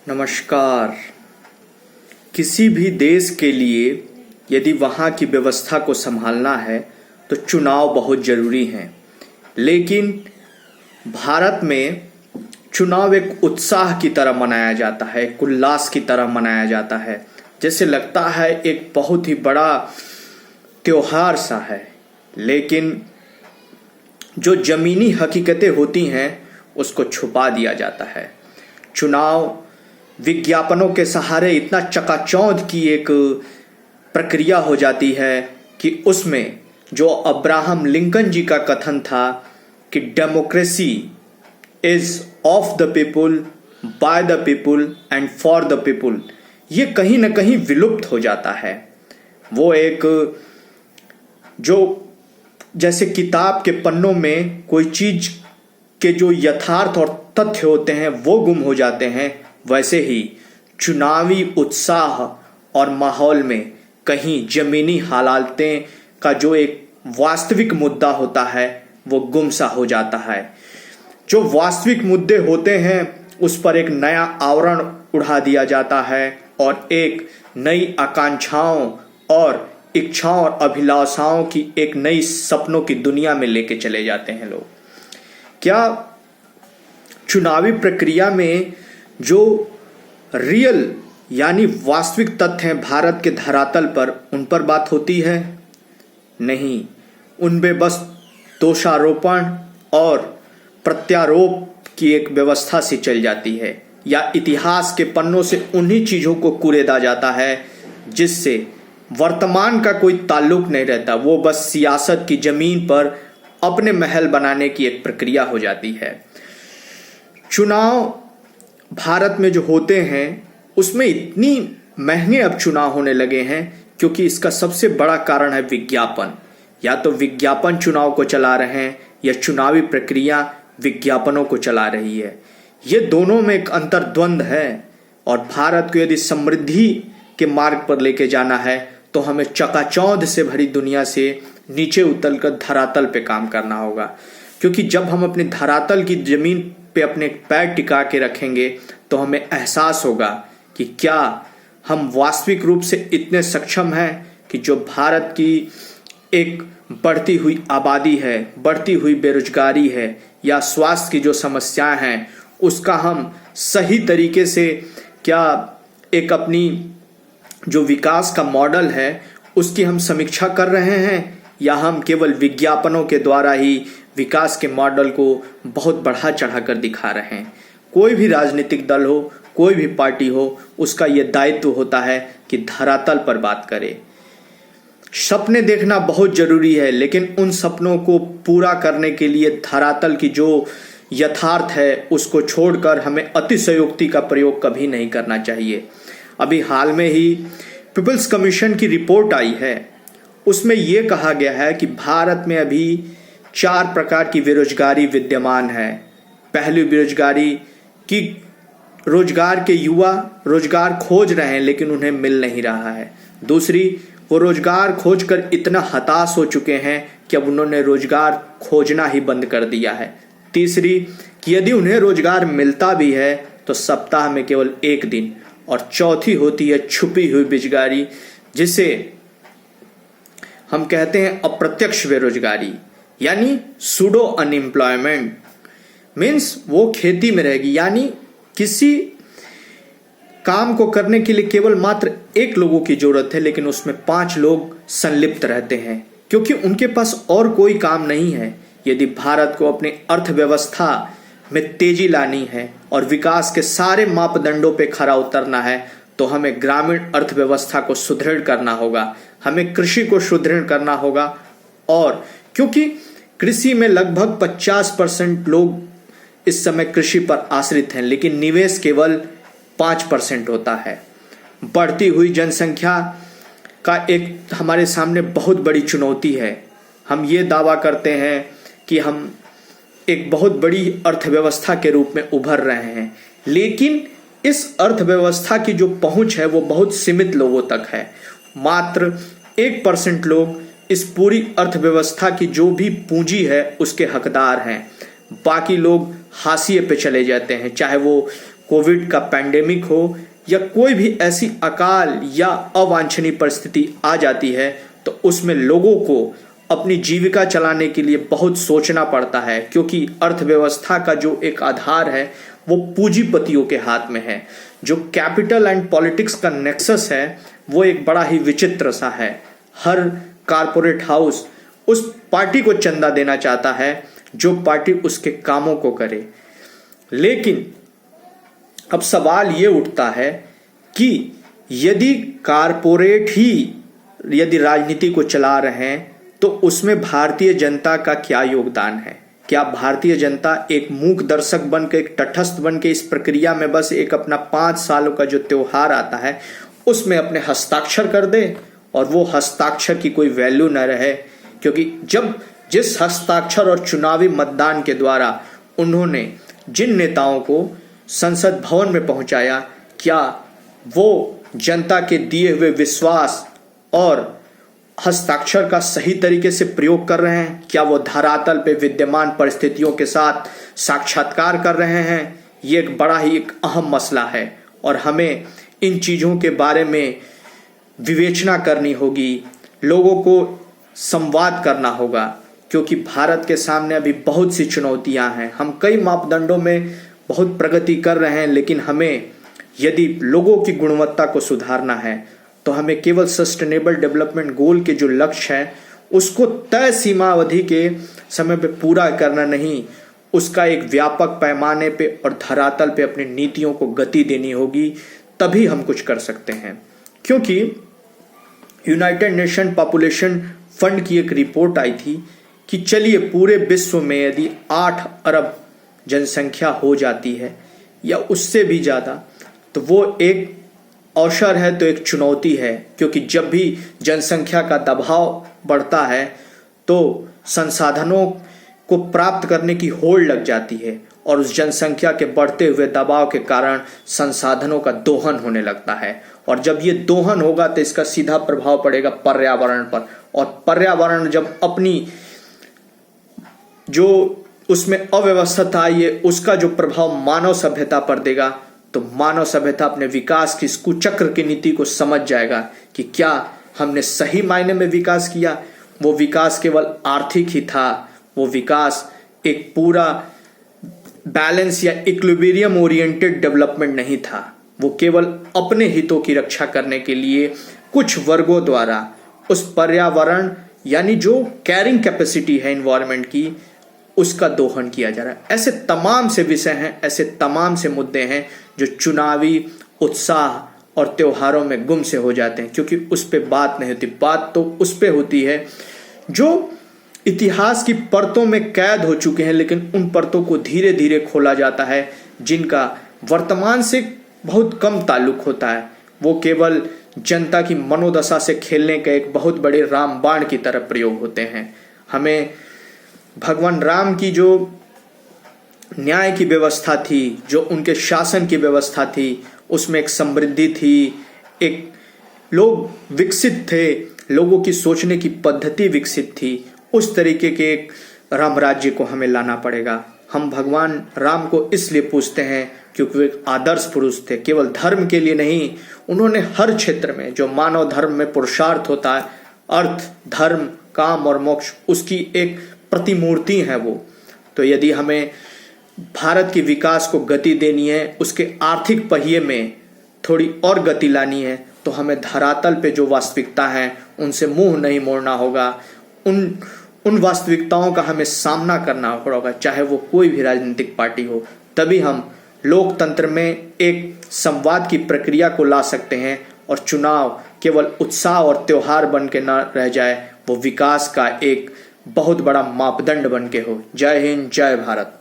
नमस्कार। किसी भी देश के लिए यदि वहाँ की व्यवस्था को संभालना है तो चुनाव बहुत ज़रूरी हैं। लेकिन भारत में चुनाव एक उत्साह की तरह मनाया जाता है, एक उल्लास की तरह मनाया जाता है, जैसे लगता है एक बहुत ही बड़ा त्योहार सा है। लेकिन जो ज़मीनी हकीकतें होती हैं उसको छुपा दिया जाता है। चुनाव विज्ञापनों के सहारे इतना चकाचौंध की एक प्रक्रिया हो जाती है कि उसमें जो अब्राहम लिंकन जी का कथन था कि democracy is of the people, by the people and for the people, ये कहीं ना कहीं विलुप्त हो जाता है। वो एक जो जैसे किताब के पन्नों में कोई चीज के जो यथार्थ और तथ्य होते हैं वो गुम हो जाते हैं, वैसे ही चुनावी उत्साह और माहौल में कहीं जमीनी हालातें का जो एक वास्तविक मुद्दा होता है वो गुमसा हो जाता है। जो वास्तविक मुद्दे होते हैं उस पर एक नया आवरण उड़ा दिया जाता है और एक नई आकांक्षाओं और इच्छाओं और अभिलाषाओं की एक नई सपनों की दुनिया में लेके चले जाते हैं लोग। क्या चुनावी प्रक्रिया में जो रियल यानी वास्तविक तथ्य हैं भारत के धरातल पर, उन पर बात होती है? नहीं, उनमें बस दोषारोपण और प्रत्यारोप की एक व्यवस्था से चल जाती है, या इतिहास के पन्नों से उन्हीं चीज़ों को कुरेदा जाता है जिससे वर्तमान का कोई ताल्लुक नहीं रहता। वो बस सियासत की जमीन पर अपने महल बनाने की एक प्रक्रिया हो जाती है। चुनाव भारत में जो होते हैं उसमें इतनी महंगे अब चुनाव होने लगे हैं क्योंकि इसका सबसे बड़ा कारण है विज्ञापन। या तो विज्ञापन चुनाव को चला रहे हैं या चुनावी प्रक्रिया विज्ञापनों को चला रही है। ये दोनों में एक अंतर्द्वंद है और भारत को यदि समृद्धि के मार्ग पर लेके जाना है तो हमें चकाचौंध से भरी दुनिया से नीचे उतरकर धरातल पे काम करना होगा। क्योंकि जब हम अपने धरातल की जमीन पे अपने पैर टिका के रखेंगे तो हमें एहसास होगा कि क्या हम वास्तविक रूप से इतने सक्षम हैं कि जो भारत की एक बढ़ती हुई आबादी है, बढ़ती हुई बेरोजगारी है या स्वास्थ्य की जो समस्याएं हैं उसका हम सही तरीके से क्या एक अपनी जो विकास का मॉडल है उसकी हम समीक्षा कर रहे हैं, या हम केवल विज्ञापनों के द्वारा ही विकास के मॉडल को बहुत बढ़ा चढ़ा कर दिखा रहे हैं। कोई भी राजनीतिक दल हो, कोई भी पार्टी हो, उसका यह दायित्व होता है कि धरातल पर बात करे। सपने देखना बहुत जरूरी है, लेकिन उन सपनों को पूरा करने के लिए धरातल की जो यथार्थ है उसको छोड़कर हमें अतिशयोक्ति का प्रयोग कभी नहीं करना चाहिए। अभी हाल में ही पीपल्स कमीशन की रिपोर्ट आई है, उसमें यह कहा गया है कि भारत में अभी 4 प्रकार की बेरोजगारी विद्यमान है। पहली बेरोजगारी कि रोजगार के युवा रोजगार खोज रहे हैं लेकिन उन्हें मिल नहीं रहा है। दूसरी, वो रोजगार खोजकर इतना हताश हो चुके हैं कि अब उन्होंने रोजगार खोजना ही बंद कर दिया है। तीसरी, कि यदि उन्हें रोजगार मिलता भी है तो सप्ताह में केवल 1 दिन। और चौथी होती है छुपी हुई बेरोजगारी, जिसे हम कहते हैं अप्रत्यक्ष बेरोजगारी, यानी सूडो अनएम्प्लॉयमेंट। मीन्स वो खेती में रहेगी, यानी किसी काम को करने के लिए केवल मात्र 1 लोगों की जरूरत है लेकिन उसमें 5 लोग संलिप्त रहते हैं क्योंकि उनके पास और कोई काम नहीं है। यदि भारत को अपनी अर्थव्यवस्था में तेजी लानी है और विकास के सारे मापदंडों पे खरा उतरना है तो हमें ग्रामीण अर्थव्यवस्था को सुदृढ़ करना होगा, हमें कृषि को सुदृढ़ करना होगा। और क्योंकि कृषि में लगभग 50% लोग इस समय कृषि पर आश्रित हैं लेकिन निवेश केवल 5% होता है। बढ़ती हुई जनसंख्या का एक हमारे सामने बहुत बड़ी चुनौती है। हम ये दावा करते हैं कि हम एक बहुत बड़ी अर्थव्यवस्था के रूप में उभर रहे हैं, लेकिन इस अर्थव्यवस्था की जो पहुंच है वो बहुत सीमित लोगों तक है। मात्र 1% लोग इस पूरी अर्थव्यवस्था की जो भी पूंजी है उसके हकदार हैं। बाकी लोग हाशिए पे चले जाते हैं, चाहे वो कोविड का पैंडेमिक हो या कोई भी ऐसी अकाल या अवांछनीय परिस्थिति आ जाती है तो उसमें लोगों को अपनी जीविका चलाने के लिए बहुत सोचना पड़ता है, क्योंकि अर्थव्यवस्था का जो एक आधार है वो पूंजीपतियों के हाथ में है। जो कैपिटल एंड पॉलिटिक्स का नेक्सस है वो एक बड़ा ही विचित्र सा है। हर कारपोरेट हाउस उस पार्टी को चंदा देना चाहता है जो पार्टी उसके कामों को करे। लेकिन अब सवाल ये उठता है कि यदि कारपोरेट ही यदि राजनीति को चला रहे हैं तो उसमें भारतीय जनता का क्या योगदान है? क्या भारतीय जनता एक मूक दर्शक बन के, एक तटस्थ बन के इस प्रक्रिया में बस एक अपना 5 सालों का जो त्योहार आता है उसमें अपने हस्ताक्षर कर दे और वो हस्ताक्षर की कोई वैल्यू न रहे? क्योंकि जिस हस्ताक्षर और चुनावी मतदान के द्वारा उन्होंने जिन नेताओं को संसद भवन में पहुंचाया, क्या वो जनता के दिए हुए विश्वास और हस्ताक्षर का सही तरीके से प्रयोग कर रहे हैं? क्या वो धरातल पे विद्यमान परिस्थितियों के साथ साक्षात्कार कर रहे हैं? ये एक बड़ा ही एक अहम मसला है और हमें इन चीज़ों के बारे में विवेचना करनी होगी, लोगों को संवाद करना होगा, क्योंकि भारत के सामने अभी बहुत सी चुनौतियां हैं। हम कई मापदंडों में बहुत प्रगति कर रहे हैं, लेकिन हमें यदि लोगों की गुणवत्ता को सुधारना है तो हमें केवल सस्टेनेबल डेवलपमेंट गोल के जो लक्ष्य है उसको तय सीमा अवधि के समय पे पूरा करना नहीं, उसका एक व्यापक पैमाने पे और धरातल पे अपनी नीतियों को गति देनी होगी, तभी हम कुछ कर सकते हैं। क्योंकि यूनाइटेड नेशन पॉपुलेशन फंड की एक रिपोर्ट आई थी कि चलिए पूरे विश्व में यदि 8 अरब जनसंख्या हो जाती है या उससे भी ज़्यादा तो वो एक अवसर है तो एक चुनौती है, क्योंकि जब भी जनसंख्या का दबाव बढ़ता है तो संसाधनों को प्राप्त करने की होड़ लग जाती है और उस जनसंख्या के बढ़ते हुए दबाव के कारण संसाधनों का दोहन होने लगता है। और जब ये दोहन होगा तो इसका सीधा प्रभाव पड़ेगा पर्यावरण पर, और पर्यावरण जब अपनी जो उसमें अव्यवस्था आई है उसका जो प्रभाव मानव सभ्यता पर देगा तो मानव सभ्यता अपने विकास की कुचक्र की नीति को समझ जाएगा कि क्या हमने सही मायने में विकास किया। वो विकास केवल आर्थिक ही था, वो विकास एक पूरा बैलेंस या इक्विलिब्रियम ओरिएंटेड डेवलपमेंट नहीं था। वो केवल अपने हितों की रक्षा करने के लिए कुछ वर्गों द्वारा उस पर्यावरण यानी जो कैरिंग कैपेसिटी है एनवायरनमेंट की उसका दोहन किया जा रहा है। ऐसे तमाम से विषय हैं, ऐसे तमाम से मुद्दे हैं जो चुनावी उत्साह और त्योहारों में गुम से हो जाते हैं, क्योंकि उस पे बात नहीं होती। बात तो उस पे होती है जो इतिहास की परतों में कैद हो चुके हैं, लेकिन उन परतों को धीरे धीरे खोला जाता है जिनका वर्तमान से बहुत कम ताल्लुक होता है। वो केवल जनता की मनोदशा से खेलने का एक बहुत बड़े रामबाण की तरह प्रयोग होते हैं। हमें भगवान राम की जो न्याय की व्यवस्था थी, जो उनके शासन की व्यवस्था थी, उसमें एक समृद्धि थी, एक लोग विकसित थे, लोगों की सोचने की पद्धति विकसित थी। उस तरीके के एक राम राज्य को हमें लाना पड़ेगा। हम भगवान राम को इसलिए पूछते हैं क्योंकि वे एक आदर्श पुरुष थे, केवल धर्म के लिए नहीं, उन्होंने हर क्षेत्र में जो मानव धर्म में पुरुषार्थ होता है, अर्थ, धर्म, काम और मोक्ष, उसकी एक प्रतिमूर्ति है वो। तो यदि हमें भारत के विकास को गति देनी है, उसके आर्थिक पहिए में थोड़ी और गति लानी है, तो हमें धरातल पे जो वास्तविकता है उनसे मुंह नहीं मोड़ना होगा। उन वास्तविकताओं का हमें सामना करना होगा, चाहे वो कोई भी राजनीतिक पार्टी हो। तभी हम लोकतंत्र में एक संवाद की प्रक्रिया को ला सकते हैं और चुनाव केवल उत्साह और त्योहार बन के न रह जाए, वो विकास का एक बहुत बड़ा मापदंड बन के हो। जय हिंद, जय भारत।